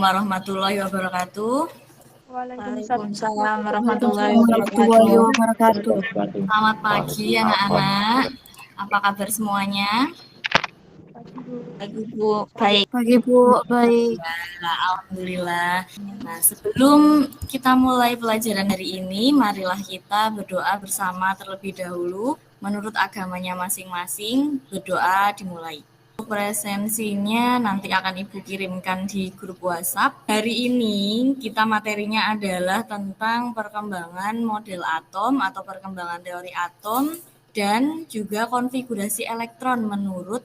warahmatullahi wabarakatuh. Waalaikumsalam warahmatullahi wabarakatuh. Selamat pagi anak-anak. Apa kabar semuanya? Pagi Bu, baik. Pagi Bu, baik. Ya, alhamdulillah. Nah, sebelum kita mulai pelajaran hari ini, marilah kita berdoa bersama terlebih dahulu. Menurut agamanya masing-masing, berdoa dimulai. Presensinya nanti akan Ibu kirimkan di grup WhatsApp. Hari ini kita materinya adalah tentang perkembangan model atom atau perkembangan teori atom dan juga konfigurasi elektron menurut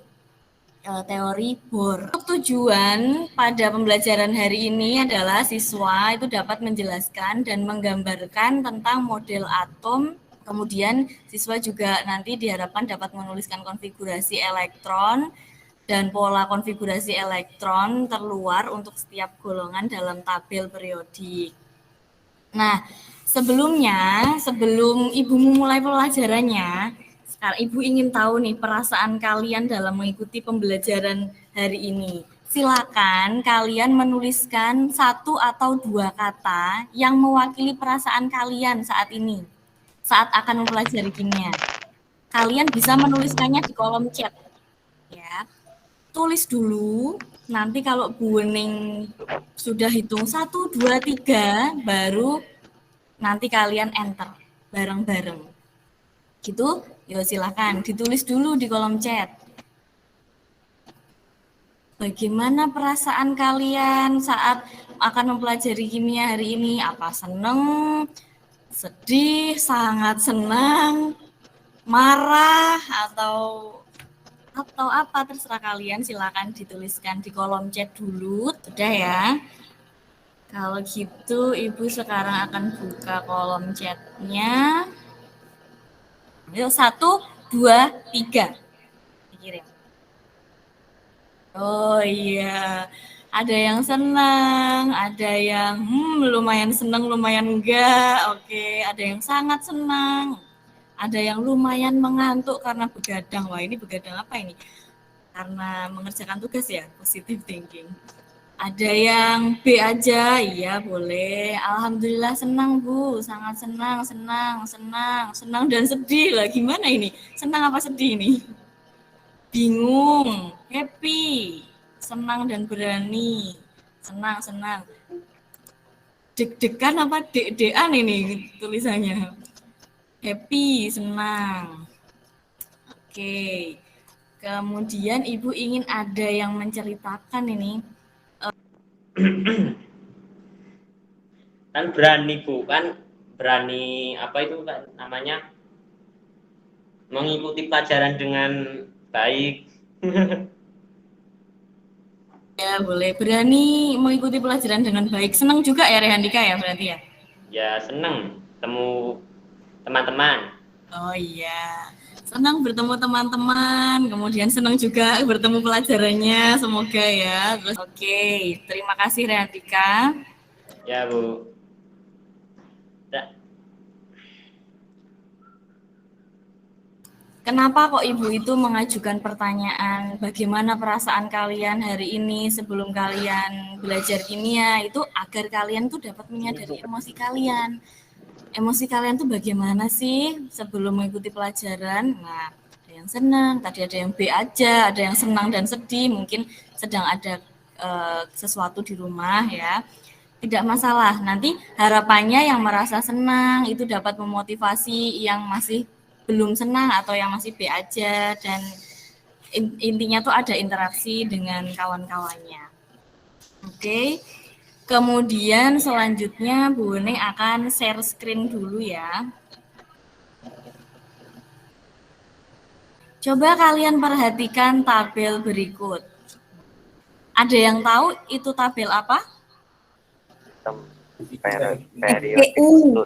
teori Bohr. Tujuan pada pembelajaran hari ini adalah siswa itu dapat menjelaskan dan menggambarkan tentang model atom. Kemudian siswa juga nanti diharapkan dapat menuliskan konfigurasi elektron dan pola konfigurasi elektron terluar untuk setiap golongan dalam tabel periodik. Nah, sebelum Ibu memulai pelajarannya, sekarang Ibu ingin tahu nih perasaan kalian dalam mengikuti pembelajaran hari ini. Silakan kalian menuliskan 1 atau 2 kata yang mewakili perasaan kalian saat ini, saat akan mempelajari kimia. Kalian bisa menuliskannya di kolom chat. Ya. Tulis dulu, nanti kalau Bu Wening sudah hitung 1, 2, 3, baru nanti kalian enter bareng-bareng. Gitu, ya silahkan ditulis dulu di kolom chat. Bagaimana perasaan kalian saat akan mempelajari kimia hari ini? Apa seneng, sedih, sangat senang, marah, atau apa, terserah kalian, silakan dituliskan di kolom chat dulu. Sudah ya. Kalau gitu Ibu sekarang akan buka kolom chatnya. Yuk 1, 2, 3 dikirim. Oh iya, ada yang senang, ada yang lumayan senang, lumayan enggak. Oke, ada yang sangat senang. Ada yang lumayan mengantuk karena begadang. Wah, ini begadang apa ini? Karena mengerjakan tugas ya, positive thinking. Ada yang B aja, iya boleh. Alhamdulillah senang Bu, sangat senang dan sedih lah. Gimana ini? Senang apa sedih ini? Bingung, happy, senang dan berani. Senang. Deg-degan apa deg-degan ini tulisannya? Happy, senang. Oke. Kemudian Ibu ingin ada yang menceritakan ini. Kan berani Bu, kan berani apa itu kan namanya, mengikuti pelajaran dengan baik. Ya boleh, berani mengikuti pelajaran dengan baik. Senang juga ya Rehandika ya berarti ya? Ya seneng temu teman-teman. Oh iya, senang bertemu teman-teman, kemudian senang juga bertemu pelajarannya, semoga ya. Terus, oke, terima kasih Rehandika. Ya Bu. Kenapa kok Ibu itu mengajukan pertanyaan bagaimana perasaan kalian hari ini sebelum kalian belajar kimia, itu agar kalian tuh dapat menyadari emosi kalian. Emosi kalian tuh bagaimana sih sebelum mengikuti pelajaran? Nah, ada yang senang, tadi ada yang B aja, ada yang senang dan sedih, mungkin sedang ada sesuatu di rumah ya. Tidak masalah, nanti harapannya yang merasa senang itu dapat memotivasi yang masih belum senang atau yang masih B aja, dan intinya tuh ada interaksi dengan kawan-kawannya. Oke. Kemudian selanjutnya Bu Wening akan share screen dulu ya. Coba kalian perhatikan tabel berikut. Ada yang tahu itu tabel apa? SPU.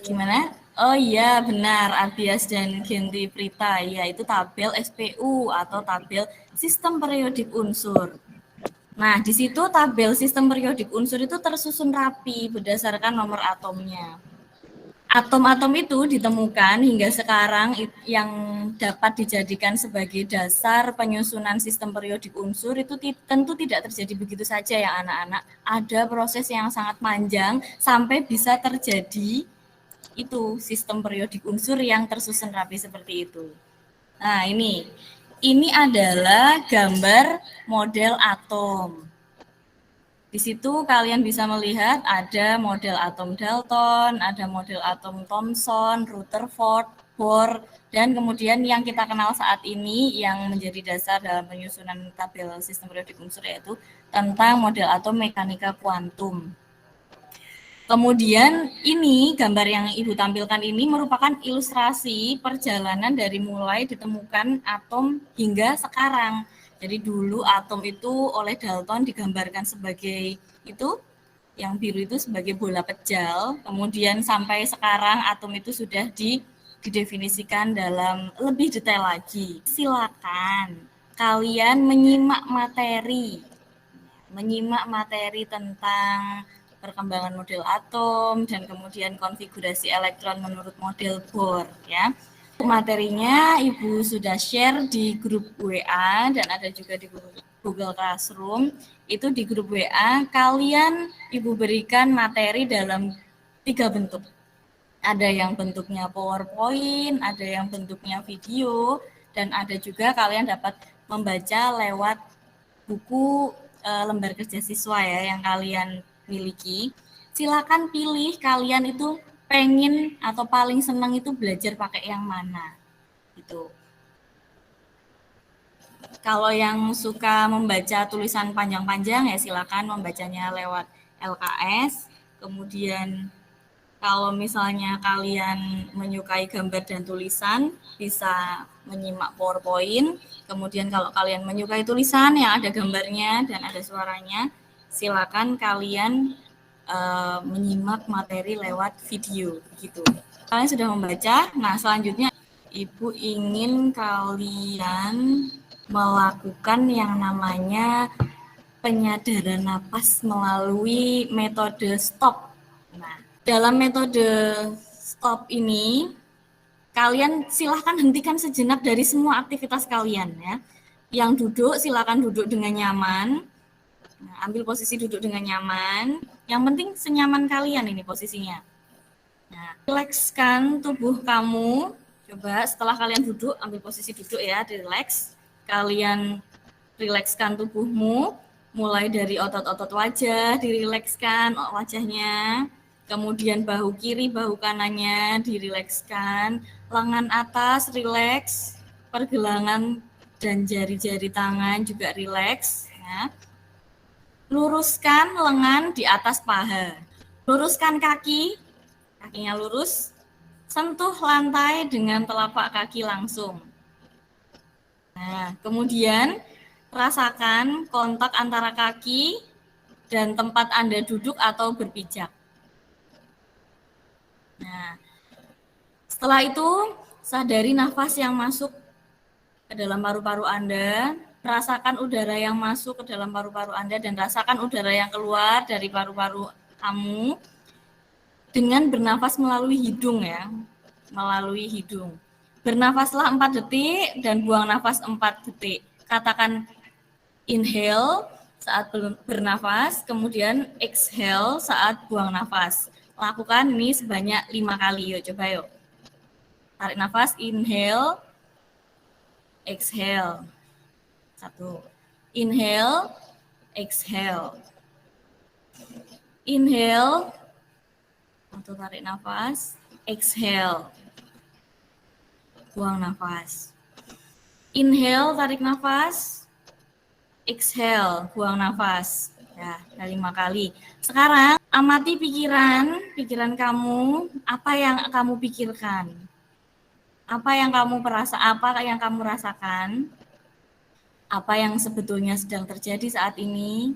Gimana? Oh iya, benar. Abias dan Genti Prita. Ya, itu tabel SPU atau tabel sistem periodik unsur. Nah, di situ tabel sistem periodik unsur itu tersusun rapi berdasarkan nomor atomnya. Atom-atom itu ditemukan hingga sekarang yang dapat dijadikan sebagai dasar penyusunan sistem periodik unsur itu tentu tidak terjadi begitu saja ya anak-anak. Ada proses yang sangat panjang sampai bisa terjadi itu sistem periodik unsur yang tersusun rapi seperti itu. Nah, ini adalah gambar model atom. Di situ kalian bisa melihat ada model atom Dalton, ada model atom Thomson, Rutherford, Bohr, dan kemudian yang kita kenal saat ini yang menjadi dasar dalam penyusunan tabel sistem periodik unsur yaitu tentang model atom mekanika kuantum. Kemudian ini gambar yang Ibu tampilkan ini merupakan ilustrasi perjalanan dari mulai ditemukan atom hingga sekarang. Jadi dulu atom itu oleh Dalton digambarkan sebagai itu, yang biru itu sebagai bola pejal, kemudian sampai sekarang atom itu sudah didefinisikan dalam lebih detail lagi. Silakan kalian menyimak materi tentang perkembangan model atom dan kemudian konfigurasi elektron menurut model Bohr ya. Materinya Ibu sudah share di grup WA dan ada juga di Google Classroom. Itu di grup WA kalian Ibu berikan materi dalam 3 bentuk. Ada yang bentuknya PowerPoint, ada yang bentuknya video, dan ada juga kalian dapat membaca lewat buku lembar kerja siswa ya yang kalian miliki. Silakan pilih kalian itu pengen atau paling senang itu belajar pakai yang mana gitu. Kalau yang suka membaca tulisan panjang-panjang ya silakan membacanya lewat LKS. Kemudian kalau misalnya kalian menyukai gambar dan tulisan bisa menyimak PowerPoint. Kemudian kalau kalian menyukai tulisan yang ada gambarnya dan ada suaranya, silakan kalian menyimak materi lewat video gitu. Kalian sudah membaca. Nah, selanjutnya Ibu ingin kalian melakukan yang namanya penyadaran napas melalui metode stop. Nah, dalam metode stop ini kalian silahkan hentikan sejenak dari semua aktivitas kalian ya. Yang duduk silakan duduk dengan nyaman. Nah, ambil posisi duduk dengan nyaman. Yang penting senyaman kalian ini posisinya. Nah, rilekskan tubuh kamu. Coba setelah kalian duduk, ambil posisi duduk ya, rileks. Kalian rilekskan tubuhmu, mulai dari otot-otot wajah, dirilekskan wajahnya. Kemudian bahu kiri, bahu kanannya dirilekskan. Lengan atas rileks. Pergelangan dan jari-jari tangan juga rileks. Ya. Luruskan lengan di atas paha. Luruskan kaki, kakinya lurus. Sentuh lantai dengan telapak kaki langsung. Nah, kemudian rasakan kontak antara kaki dan tempat Anda duduk atau berpijak. Nah, setelah itu sadari nafas yang masuk ke dalam paru-paru Anda. Rasakan udara yang masuk ke dalam paru-paru Anda dan rasakan udara yang keluar dari paru-paru kamu dengan bernafas melalui hidung ya, melalui hidung. Bernafaslah 4 detik dan buang nafas 4 detik. Katakan inhale saat bernafas, kemudian exhale saat buang nafas. Lakukan ini sebanyak 5 kali. Yuk, coba yuk. Tarik nafas, inhale, exhale. 1. Inhale, exhale. Inhale, untuk tarik nafas, exhale. Buang nafas. Inhale, tarik nafas, exhale, buang nafas. Ya, 5 kali. Sekarang amati pikiran kamu, apa yang kamu pikirkan? Apa yang kamu rasakan? Apa yang sebetulnya sedang terjadi saat ini?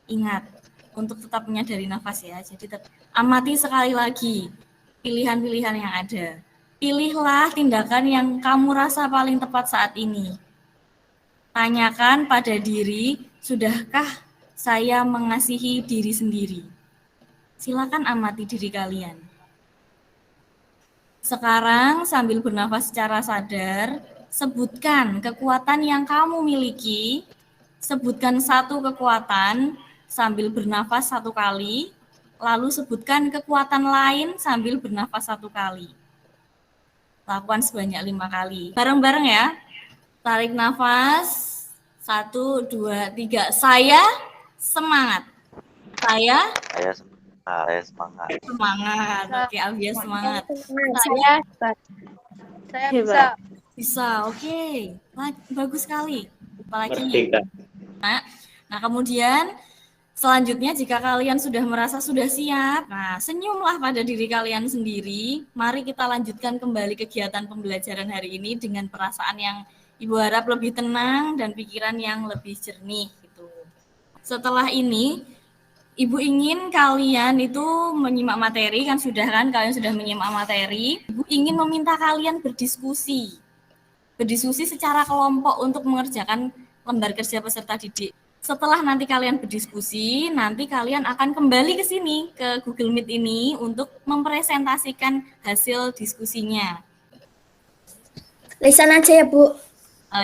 Ingat, untuk tetap menyadari nafas ya. Jadi amati sekali lagi pilihan-pilihan yang ada. Pilihlah tindakan yang kamu rasa paling tepat saat ini. Tanyakan pada diri, sudahkah saya mengasihi diri sendiri? Silakan amati diri kalian. Sekarang sambil bernafas secara sadar, sebutkan kekuatan yang kamu miliki. Sebutkan satu kekuatan sambil bernafas 1 kali, lalu sebutkan kekuatan lain sambil bernafas 1 kali. Lakukan sebanyak 5 kali. Bareng-bareng ya. Tarik nafas. 1, 2, 3. Saya semangat. Saya semangat. semangat. Oke, Abia semangat. Saya bisa. Bisa, oke. Bagus sekali. Apalagi. Merdeka. Nah, kemudian selanjutnya jika kalian sudah merasa sudah siap, nah senyumlah pada diri kalian sendiri. Mari kita lanjutkan kembali kegiatan pembelajaran hari ini dengan perasaan yang Ibu harap lebih tenang dan pikiran yang lebih jernih gitu. Setelah ini Ibu ingin kalian itu menyimak materi, kan kalian sudah menyimak materi. Ibu ingin meminta kalian berdiskusi secara kelompok untuk mengerjakan lembar kerja peserta didik. Setelah nanti kalian berdiskusi, nanti kalian akan kembali ke sini, ke Google Meet ini untuk mempresentasikan hasil diskusinya. Lisan aja ya, Bu.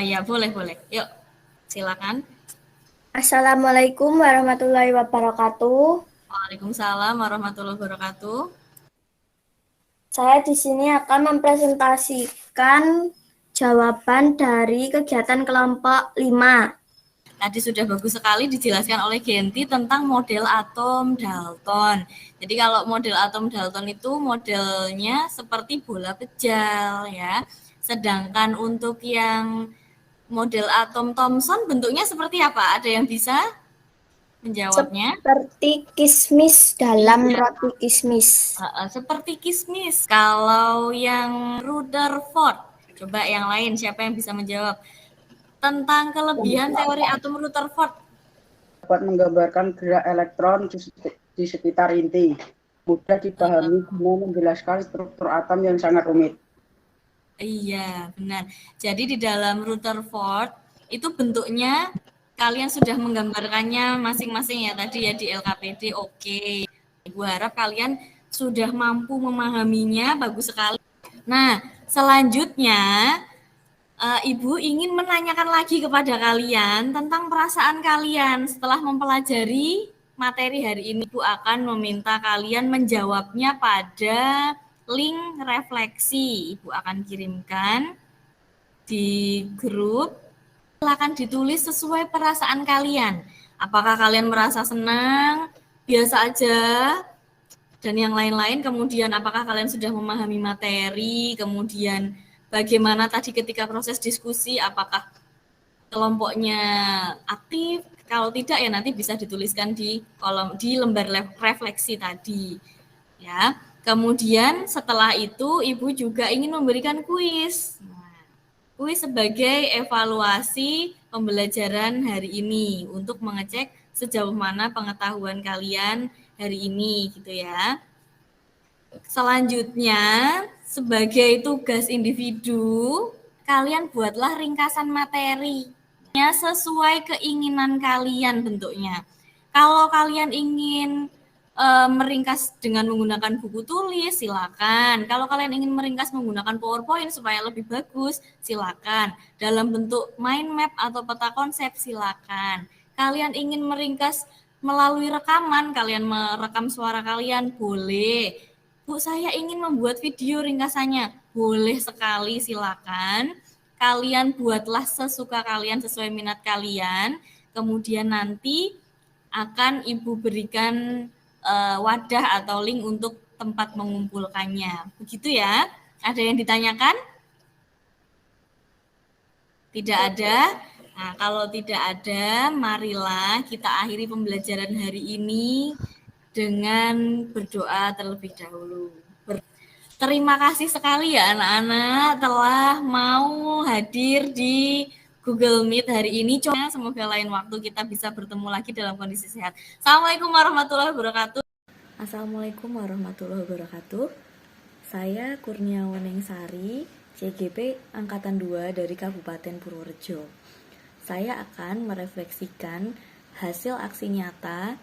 Ya, boleh. Yuk, silakan. Assalamualaikum warahmatullahi wabarakatuh. Waalaikumsalam warahmatullahi wabarakatuh. Saya di sini akan mempresentasikan jawaban dari kegiatan kelompok 5. Tadi sudah bagus sekali dijelaskan oleh Genti tentang model atom Dalton. Jadi kalau model atom Dalton itu modelnya seperti bola pejal ya. Sedangkan untuk yang model atom Thomson bentuknya seperti apa? Ada yang bisa menjawabnya? Seperti kismis dalam roti kismis. Seperti kismis. Kalau yang Rutherford, coba yang lain siapa yang bisa menjawab? Tentang kelebihan teori atom Rutherford. Dapat menggambarkan gerak elektron di sekitar inti. Mudah dipahami guna menjelaskan struktur atom yang sangat rumit. Iya, benar. Jadi di dalam Rutherford itu bentuknya kalian sudah menggambarkannya masing-masing ya tadi ya di LKPD. Oke. Ibu harap kalian sudah mampu memahaminya, bagus sekali. Nah, selanjutnya Ibu ingin menanyakan lagi kepada kalian tentang perasaan kalian setelah mempelajari materi hari ini. Ibu akan meminta kalian menjawabnya pada link refleksi. Ibu akan kirimkan di grup. Silakan ditulis sesuai perasaan kalian. Apakah kalian merasa senang, biasa aja, dan yang lain-lain. Kemudian apakah kalian sudah memahami materi, kemudian bagaimana tadi ketika proses diskusi, apakah kelompoknya aktif? Kalau tidak ya nanti bisa dituliskan di lembar refleksi tadi. Ya. Kemudian setelah itu Ibu juga ingin memberikan kuis. Kuis sebagai evaluasi pembelajaran hari ini untuk mengecek sejauh mana pengetahuan kalian hari ini gitu ya. Selanjutnya, sebagai tugas individu, kalian buatlah ringkasan materi sesuai keinginan kalian bentuknya. Kalau kalian ingin meringkas dengan menggunakan buku tulis, silakan. Kalau kalian ingin meringkas menggunakan PowerPoint supaya lebih bagus, silakan. Dalam bentuk mind map atau peta konsep, silakan. Kalian ingin meringkas melalui rekaman, kalian merekam suara kalian, boleh. Bu, saya ingin membuat video ringkasannya. Boleh sekali, silakan. Kalian buatlah sesuka kalian, sesuai minat kalian. Kemudian nanti akan Ibu berikan wadah atau link untuk tempat mengumpulkannya. Begitu ya. Ada yang ditanyakan? Tidak ada? Nah, kalau tidak ada, marilah kita akhiri pembelajaran hari ini dengan berdoa terlebih dahulu. Terima kasih sekali ya anak-anak telah mau hadir di Google Meet hari ini. Semoga lain waktu kita bisa bertemu lagi dalam kondisi sehat. Assalamualaikum warahmatullahi wabarakatuh. Assalamualaikum warahmatullahi wabarakatuh. Saya Kurniawaningsari, CGP Angkatan 2 dari Kabupaten Purworejo. Saya akan merefleksikan hasil aksi nyata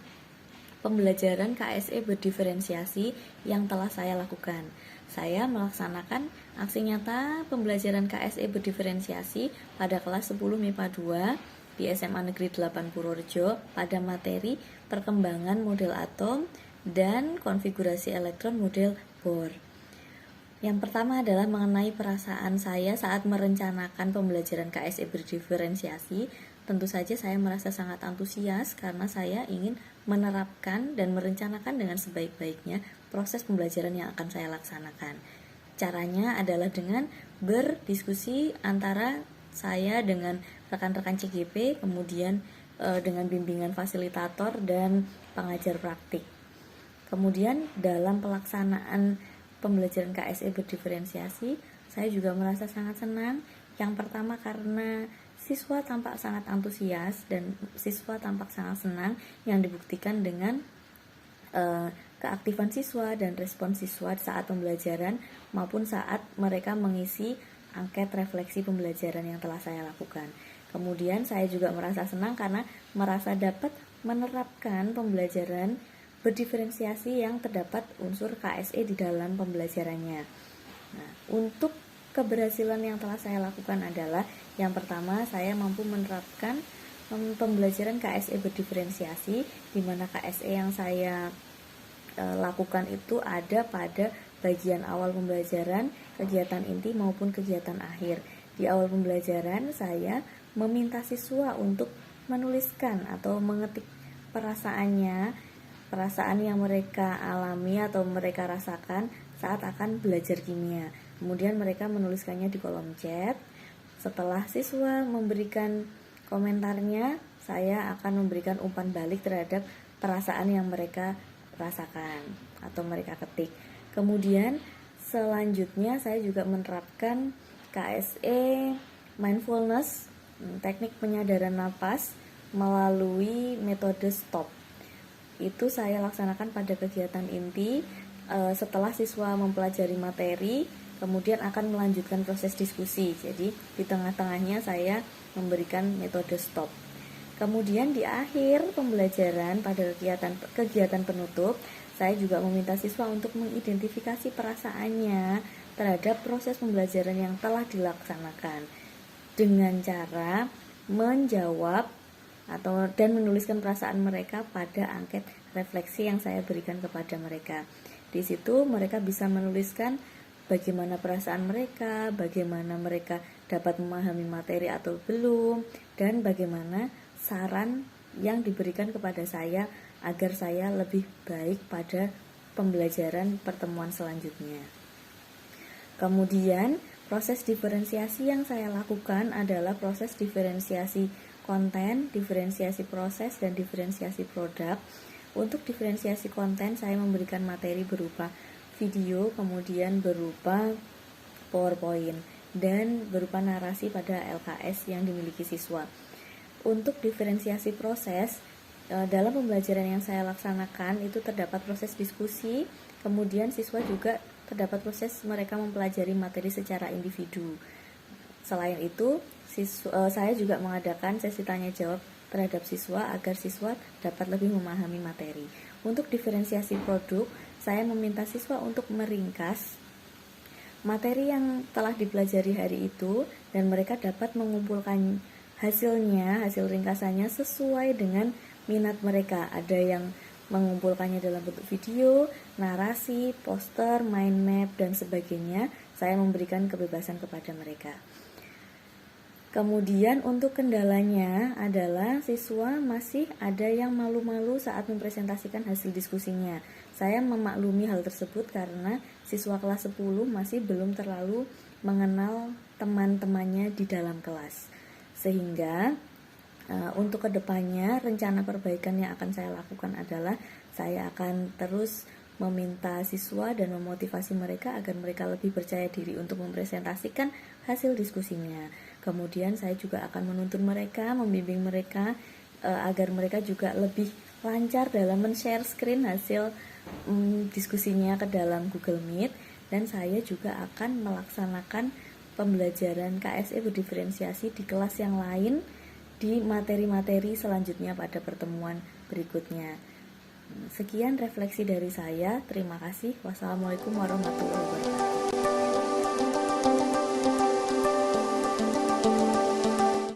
pembelajaran KSE berdiferensiasi yang telah saya lakukan. Saya melaksanakan aksi nyata pembelajaran KSE berdiferensiasi pada kelas 10 MIPA 2 di SMA Negeri 8 Purworejo pada materi perkembangan model atom dan konfigurasi elektron model Bohr. Yang pertama adalah mengenai perasaan saya saat merencanakan pembelajaran KSE berdiferensiasi. Tentu saja saya merasa sangat antusias karena saya ingin menerapkan dan merencanakan dengan sebaik-baiknya proses pembelajaran yang akan saya laksanakan. Caranya adalah dengan berdiskusi antara saya dengan rekan-rekan CGP, kemudian dengan bimbingan fasilitator dan pengajar praktik. Kemudian dalam pelaksanaan pembelajaran KSE berdiferensiasi, saya juga merasa sangat senang. Yang pertama karena siswa tampak sangat antusias dan siswa tampak sangat senang, yang dibuktikan dengan keaktifan siswa dan respon siswa saat pembelajaran maupun saat mereka mengisi angket refleksi pembelajaran yang telah saya lakukan. Kemudian saya juga merasa senang karena merasa dapat menerapkan pembelajaran berdiferensiasi yang terdapat unsur KSE di dalam pembelajarannya. Nah, untuk keberhasilan yang telah saya lakukan adalah yang pertama, saya mampu menerapkan pembelajaran KSE berdiferensiasi, di mana KSE yang saya lakukan itu ada pada bagian awal pembelajaran, kegiatan inti maupun kegiatan akhir. Di awal pembelajaran, saya meminta siswa untuk menuliskan atau mengetik perasaan yang mereka alami atau mereka rasakan saat akan belajar kimia. Kemudian mereka menuliskannya di kolom chat. Setelah siswa memberikan komentarnya, saya akan memberikan umpan balik terhadap perasaan yang mereka rasakan atau mereka ketik. Kemudian selanjutnya saya juga menerapkan KSE mindfulness, teknik penyadaran napas melalui metode STOP. Itu saya laksanakan pada kegiatan inti setelah siswa mempelajari materi, kemudian akan melanjutkan proses diskusi. Jadi di tengah-tengahnya saya memberikan metode stop. Kemudian di akhir pembelajaran pada kegiatan penutup, saya juga meminta siswa untuk mengidentifikasi perasaannya terhadap proses pembelajaran yang telah dilaksanakan dengan cara menjawab dan menuliskan perasaan mereka pada angket refleksi yang saya berikan kepada mereka. Di situ mereka bisa menuliskan bagaimana perasaan mereka, bagaimana mereka dapat memahami materi atau belum, dan bagaimana saran yang diberikan kepada saya agar saya lebih baik pada pembelajaran pertemuan selanjutnya. Kemudian, proses diferensiasi yang saya lakukan adalah proses diferensiasi konten, diferensiasi proses, dan diferensiasi produk. Untuk diferensiasi konten, saya memberikan materi berupa video, kemudian berupa PowerPoint, dan berupa narasi pada LKS yang dimiliki siswa. Untuk diferensiasi proses, dalam pembelajaran yang saya laksanakan itu terdapat proses diskusi, kemudian siswa juga terdapat proses mereka mempelajari materi secara individu. Selain itu, saya juga mengadakan sesi tanya jawab terhadap siswa agar siswa dapat lebih memahami materi. Untuk diferensiasi produk, saya meminta siswa untuk meringkas materi yang telah dipelajari hari itu dan mereka dapat mengumpulkan hasil ringkasannya sesuai dengan minat mereka. Ada yang mengumpulkannya dalam bentuk video, narasi, poster, mind map, dan sebagainya. Saya memberikan kebebasan kepada mereka. Kemudian untuk kendalanya adalah siswa masih ada yang malu-malu saat mempresentasikan hasil diskusinya. Saya memaklumi hal tersebut karena siswa kelas 10 masih belum terlalu mengenal teman-temannya di dalam kelas. Sehingga untuk kedepannya rencana perbaikan yang akan saya lakukan adalah saya akan terus meminta siswa dan memotivasi mereka agar mereka lebih percaya diri untuk mempresentasikan hasil diskusinya. Kemudian saya juga akan menuntun mereka, membimbing mereka agar mereka juga lebih lancar dalam men-share screen hasil diskusinya ke dalam Google Meet. Dan saya juga akan melaksanakan pembelajaran KSE berdiferensiasi di kelas yang lain di materi-materi selanjutnya pada pertemuan berikutnya. Sekian refleksi dari saya. Terima kasih. Wassalamualaikum warahmatullahi wabarakatuh.